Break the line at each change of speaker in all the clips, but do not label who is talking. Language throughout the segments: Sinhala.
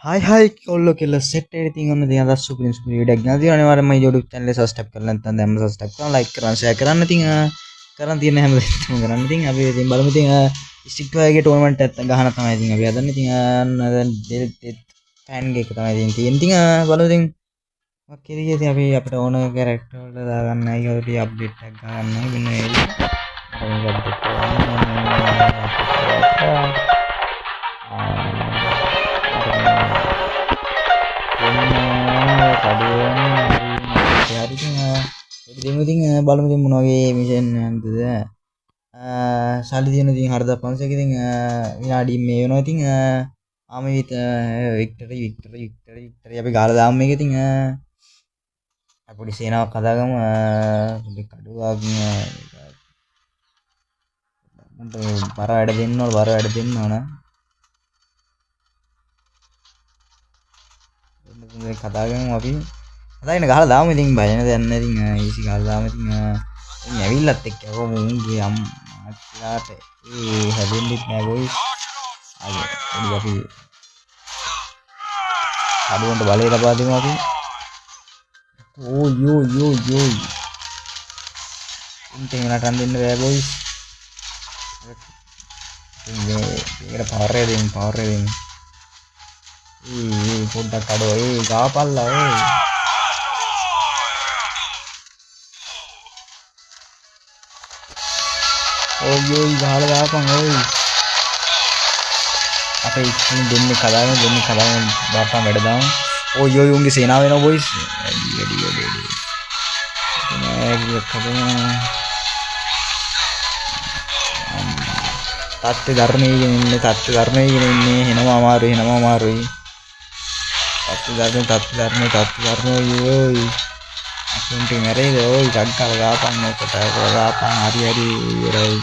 हाय ඔල්ලෝ කියලා සෙට් එකේ තියෙන ඔන්න ඉතින් අද සුපිරි වීඩියෝක් ගෙනත් තියෙනවා අනිවාර්යෙන්ම මේ YouTube channel එක subscribe කරලා නැත්නම් දැන්ම subscribe කරලා like කරන්න share කරන්න ඉතින් කරන් තියෙන හැම දෙයක්ම කරන්න ඉතින් අපි ඉතින් බලමු ඉතින් ස්ටික් වගේ ටෝර්නමන්ට් එකක් ගහන තමයි ඉතින් අපි හදන්නේ ඉතින් දැන් ෆෑන් එක තමයි ඉතින් තියෙන්නේ ඉතින් බලමු ඉතින් මොකක් කිරියේ ඉතින් අපි අපිට ඕන කැරක්ටර් වල දාගන්නයි කියලා අප්ඩේට් එකක් ගන්නයි මෙන්න ඒක ඉතින් බලමු ඉතින් මොන වගේ මිෂන් යනද සල්ලි තියෙන ඉතින් 4500ක ඉතින් විනාඩි මේ වෙනවා ඉතින් ආමිත වික්ටරි අපි ගාලා දාමු මේක ඉතින් පොඩි සේනාවක් හදාගමු පොඩි කඩුවක් මුන්ට බර වැඩ දෙන්න ඕන මේක හදාගමු අපි හදාගෙන ගහලා දාමු ඉතින් බය නැද යන්න ඉතින් ඊසි ගහලා දාමු ඉතින් ඇවිල්ලත් එක්ක කොහොම මුන්ගේ අම්මාට හැදෙන්නෙත් නෑ බොයිස් පොඩි අපි කඩුවන්ට බලය ලබා දෙමු අපි යෝ ඉන්ටෙන් නටන් දෙන්න බෑ බොයිස් මේකට පවර් එක දෙමු පොඩ්ඩක් කඩෝ ගාපල්ලා ඔයෝයි ගහලා දාපන් ඔය් අපේ ඉතින් දෙන්නේ කලාවෙන් දාපන් වැඩ දාමු ඔයෝයි උන්ගේ සේනාව වෙනවා බොයිස් තාත්තේ ධර්මයේ ඉන්නේ එනවා අමාරුයි තාත්තේ ධර්මයේ ඔයෝයි අපුන්ට මැරෙයිද ඔය් ගඩකල දාපන් ඔකට දාපන් හරි ඉවරයි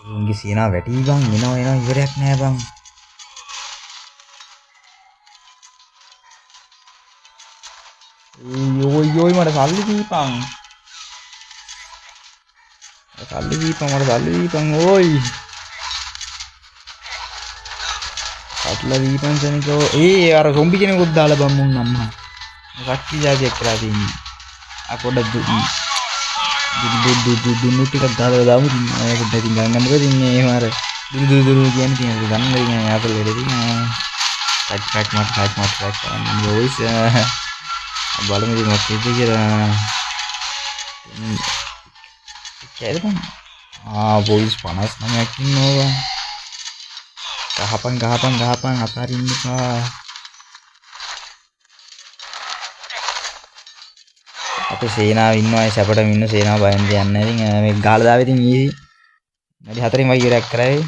උන්ගේ සීනා වැටි බං එනවා ඉවරයක් නෑ බං යෝයි මට සල්ලි දීපන් ඕයි සල්ලි දීපන් සනිකෝ අර කොම්බි කෙනෙකුත් දාලා බම් මුන් අම්මා කට්ටි ජාතියක් කරලා තියෙන්නේ අකොඩ දුන්නු ටිකක් දාලා දාමු ඉතින් ඒක දෙකින් ගන්න මොකද ඉන්නේ එහෙම අර දුරු කියන්නේ තියෙනවා ගන්න ඉන්නේ ආපල් වල ඉතින් ටක් මට කරන්න වොයිස් බලමු ඉතින් මොකද කියලා කැද බං වොයිස් 59ක් ඉන්නවා ගහපන් අතරින් ඉන්නවා අපේ සේනාව ඉන්නවා සැපටම ඉන්න සේනාව බයෙන් යන්නේ නැහැ ඉතින් මේක ගහලා දාවේ ඉතින් ඊසි වැඩි 4න් වගේ ඉවරයක් කරાવી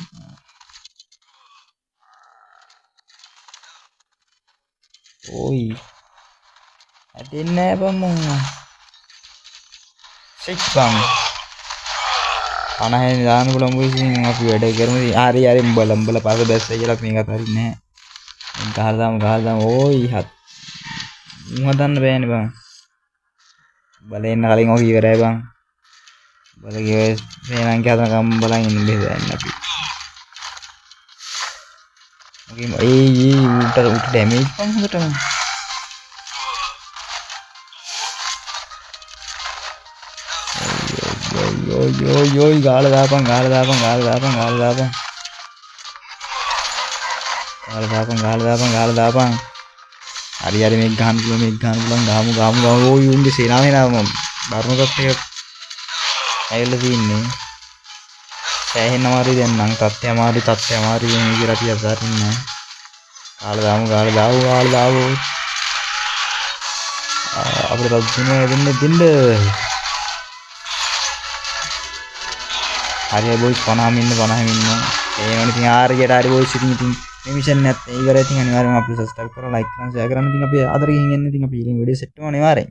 ඕයි ඇදෙන්නේ නැහැ බං මං සික් බං අනහෙන් දාන්න පුළුවන් බොයිස් ඉතින් අපි වැඩ කරමු හරි උඹලා පාස බැස්ස කියලා මේක අතරින්නේ නැහැ ගහලා දාමු ඕයි හදන්න බෑනේ බං බලෙන්න කලින් ඔක ඉවරයි බං බලගේ සේනං කියතනකම් බලන් ඉන්න බෙහෙන්න අපි ඔකේ උට ඩැමේජ් පන් හොඳටම යෝයි ගාලා දාපන් හරි මේක ගහන්න පුළුවන් ගාමු ඕයි උන්ගේ සේනාව එනවා බර්ණ තත්ත්වයක් ඇවිල්ලා තින්නේ සෑහෙන අමාරුයි දැන් නම් තත්ත්වය අමාරුයි මේ කියලා අපි අදාරින්නේ ගාලා දාමු අපිට තත්ත්වනේ දෙන්න හරි බොයිස් 50 ඉන්න ඒ වань ඉතින් ආරයට හරි බොයිස් ඉතින් මේ මිෂන් එකත් ඉවරයි ඉතින් අනිවාර්යයෙන්ම අපි සබ්ස්ක්‍රයිබ් කරලා ලයික් කරලා ෂෙයා කරන්න ඉතින් අපි ආදරයෙන් ඉන්න ඉතින් අපි ඊළඟ වීඩියෝ සෙට් වෙනවා අනිවාර්යෙන්